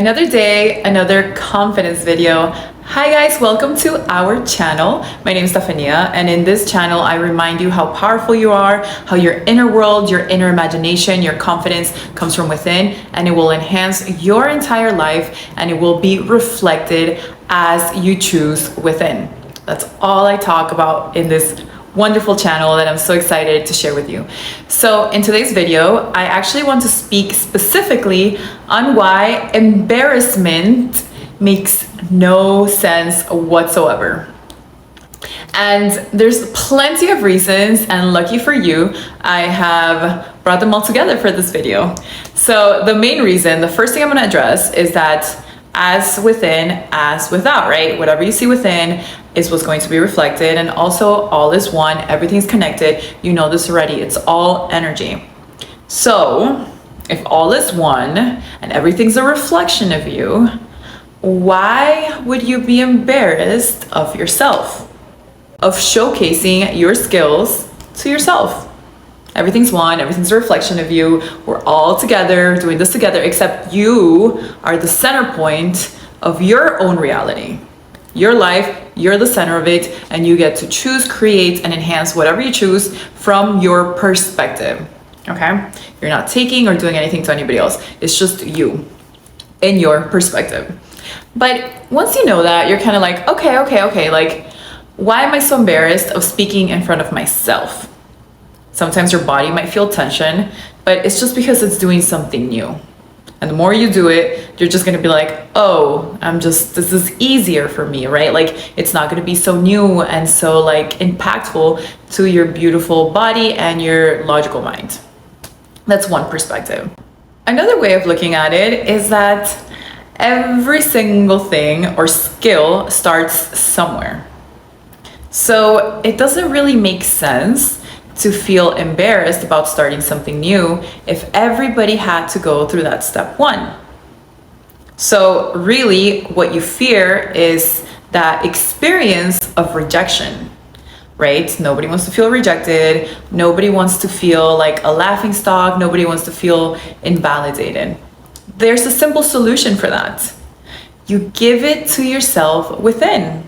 Another day, another confidence video. Hi guys, welcome to our channel. My name is Stefania, and in this channel I remind you how powerful you are, how your inner world, your inner imagination, your confidence comes from within, and it will enhance your entire life and it will be reflected as you choose within. That's all I talk about in this wonderful channel that I'm so excited to share with you. So in today's video, I actually want to speak specifically on why embarrassment makes no sense whatsoever. And there's plenty of reasons, and lucky for you, I have brought them all together for this video. So the main reason, the first thing I'm going to address is that as within, as without, right? Whatever you see within is what's going to be reflected, and also all is one, everything's connected. You know this already, it's all energy. So if all is one and everything's a reflection of you, why would you be embarrassed of yourself, of showcasing your skills to yourself? Everything's one, everything's a reflection of you. We're all together doing this together, except you are the center point of your own reality. Your life, you're the center of it, and you get to choose, create, and enhance whatever you choose from your perspective. Okay? You're not taking or doing anything to anybody else. It's just you in your perspective. But once you know that, you're kind of like, okay, like, why am I so embarrassed of speaking in front of myself? Sometimes your body might feel tension, but it's just because it's doing something new. And the more you do it, you're just gonna be like, oh, this is easier for me, right? Like, it's not gonna be so new and so like impactful to your beautiful body and your logical mind. That's one perspective. Another way of looking at it is that every single thing or skill starts somewhere. So it doesn't really make sense to feel embarrassed about starting something new if everybody had to go through that step one. So really what you fear is that experience of rejection, right? Nobody wants to feel rejected. Nobody wants to feel like a laughingstock. Nobody wants to feel invalidated. There's a simple solution for that. You give it to yourself within.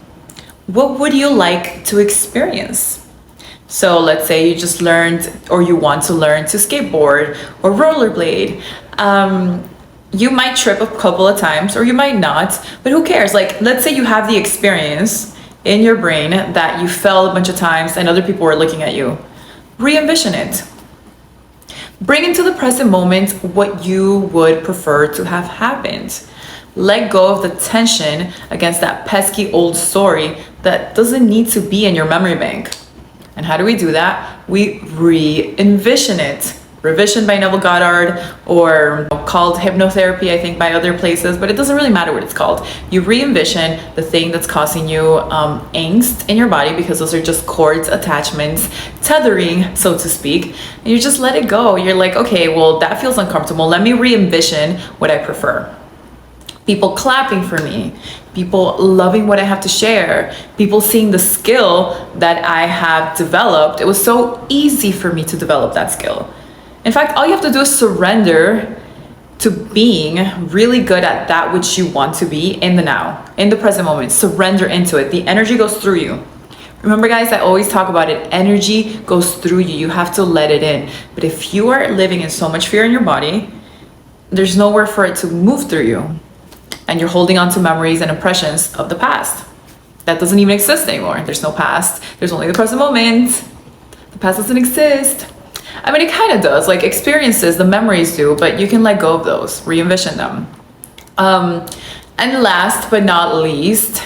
What would you like to experience? So let's say you just learned or you want to learn to skateboard or rollerblade. You might trip a couple of times or you might not, but who cares? Like, let's say you have the experience in your brain that you fell a bunch of times and other people were looking at you. Re-envision it. Bring into the present moment what you would prefer to have happened. Let go of the tension against that pesky old story that doesn't need to be in your memory bank. And how do we do that? We re-envision it. Revision by Neville Goddard, or called hypnotherapy, I think, by other places, but it doesn't really matter what it's called. You re-envision the thing that's causing you angst in your body, because those are just cords, attachments, tethering, so to speak. And you just let it go. You're like, okay, well, that feels uncomfortable. Let me re-envision what I prefer. People clapping for me, people loving what I have to share, people seeing the skill that I have developed. It was so easy for me to develop that skill. In fact, all you have to do is surrender to being really good at that which you want to be in the now, in the present moment. Surrender into it. The energy goes through you. Remember, guys, I always talk about it. Energy goes through you. You have to let it in. But if you are living in so much fear in your body, there's nowhere for it to move through you. And you're holding on to memories and impressions of the past. That doesn't even exist anymore. There's no past. There's only the present moment. The past doesn't exist. I mean, it kind of does. Like, experiences, the memories do, but you can let go of those, re-envision them. And last but not least,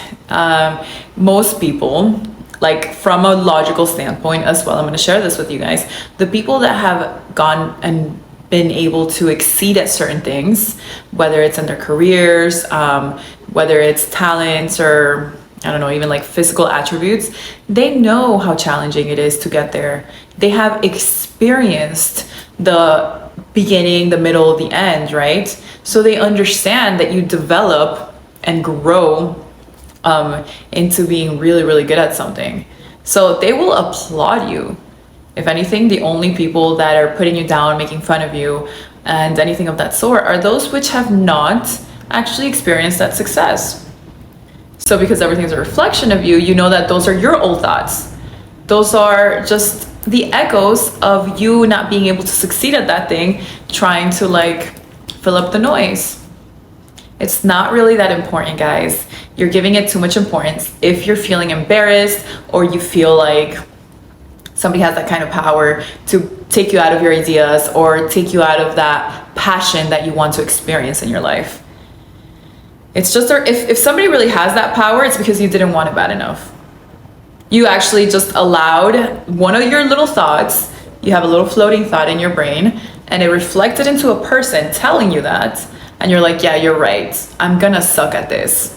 most people, like from a logical standpoint as well, I'm going to share this with you guys, the people that have gone and been able to exceed at certain things, whether it's in their careers, whether it's talents, or I don't know, even like physical attributes, they know how challenging it is to get there. They have experienced the beginning, the middle, the end, right? So they understand that you develop and grow into being really, really good at something. So they will applaud you. If anything, the only people that are putting you down, making fun of you, and anything of that sort are those which have not actually experience that success. So because everything's a reflection of you, you know that those are your old thoughts. Those are just the echoes of you not being able to succeed at that thing, trying to like fill up the noise. It's not really that important, guys. You're giving it too much importance. If you're feeling embarrassed or you feel like somebody has that kind of power to take you out of your ideas or take you out of that passion that you want to experience in your life. It's just, if somebody really has that power, it's because you didn't want it bad enough. You actually just allowed one of your little thoughts, you have a little floating thought in your brain, and it reflected into a person telling you that, and you're like, yeah, you're right, I'm gonna suck at this.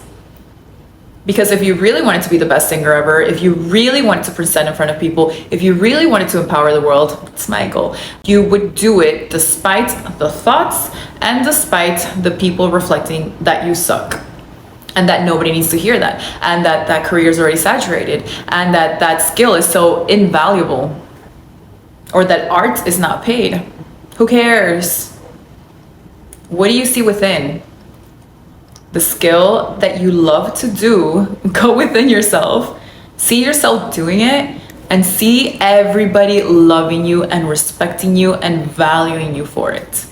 Because if you really wanted to be the best singer ever, if you really wanted to present in front of people, if you really wanted to empower the world, it's my goal, you would do it despite the thoughts and despite the people reflecting that you suck. And that nobody needs to hear that. And that career is already saturated. And that skill is so invaluable. Or that art is not paid. Who cares? What do you see within? The skill that you love to do, go within yourself, see yourself doing it, and see everybody loving you and respecting you and valuing you for it.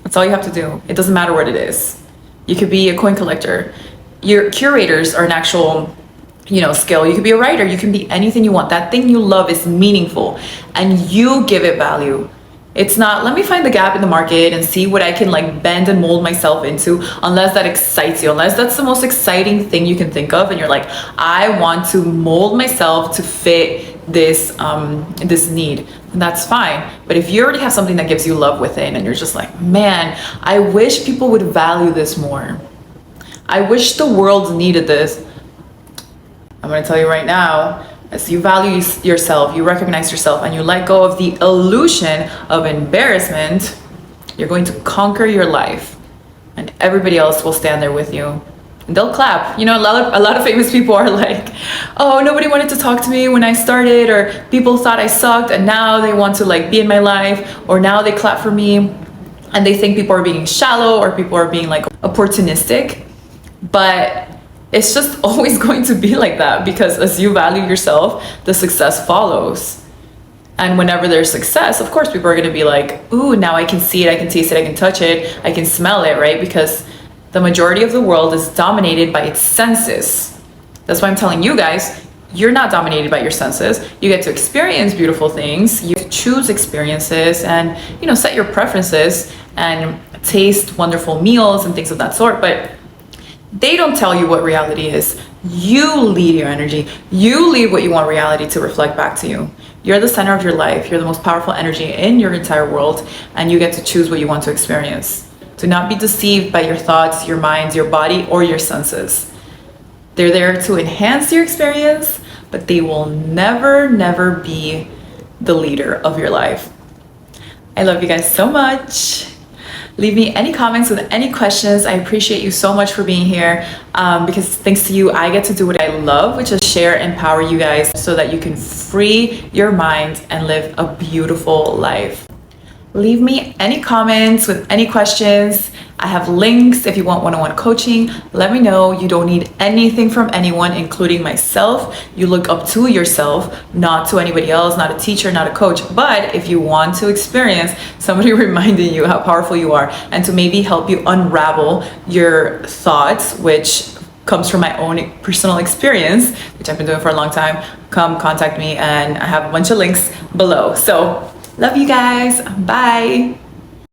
That's all you have to do. It doesn't matter what it is. You could be a coin collector. Your curators are an actual, skill. You could be a writer. You can be anything you want. That thing you love is meaningful and you give it value. It's not, let me find the gap in the market and see what I can like bend and mold myself into, unless that excites you, unless that's the most exciting thing you can think of. And you're like, I want to mold myself to fit this, this need. And that's fine. But if you already have something that gives you love within and you're just like, man, I wish people would value this more. I wish the world needed this. I'm going to tell you right now, as you value yourself, you recognize yourself, and you let go of the illusion of embarrassment, you're going to conquer your life, and everybody else will stand there with you. And they'll clap. A lot of famous people are like, oh, nobody wanted to talk to me when I started, or people thought I sucked, and now they want to like be in my life, or now they clap for me, and they think people are being shallow, or people are being like opportunistic. But it's just always going to be like that, because as you value yourself, the success follows. And whenever there's success, of course, people are going to be like, ooh, now I can see it, I can taste it, I can touch it, I can smell it, right? Because the majority of the world is dominated by its senses. That's why I'm telling you guys, you're not dominated by your senses. You get to experience beautiful things, you choose experiences, and set your preferences and taste wonderful meals and things of that sort. But they don't tell you what reality is. You lead your energy. You lead what you want reality to reflect back to you. You're the center of your life. You're the most powerful energy in your entire world, and you get to choose what you want to experience. Do not be deceived by your thoughts, your minds, your body, or your senses. They're there to enhance your experience, but they will never, never be the leader of your life. I love you guys so much. Leave me any comments with any questions. I appreciate you so much for being here, because thanks to you, I get to do what I love, which is share, empower you guys so that you can free your mind and live a beautiful life. Leave me any comments with any questions. I have links if you want one-on-one coaching. Let me know. You don't need anything from anyone, including myself. You look up to yourself, not to anybody else, not a teacher, not a coach. But if you want to experience somebody reminding you how powerful you are, and to maybe help you unravel your thoughts, which comes from my own personal experience, which I've been doing for a long time, come contact me, and I have a bunch of links below. So love you guys. Bye.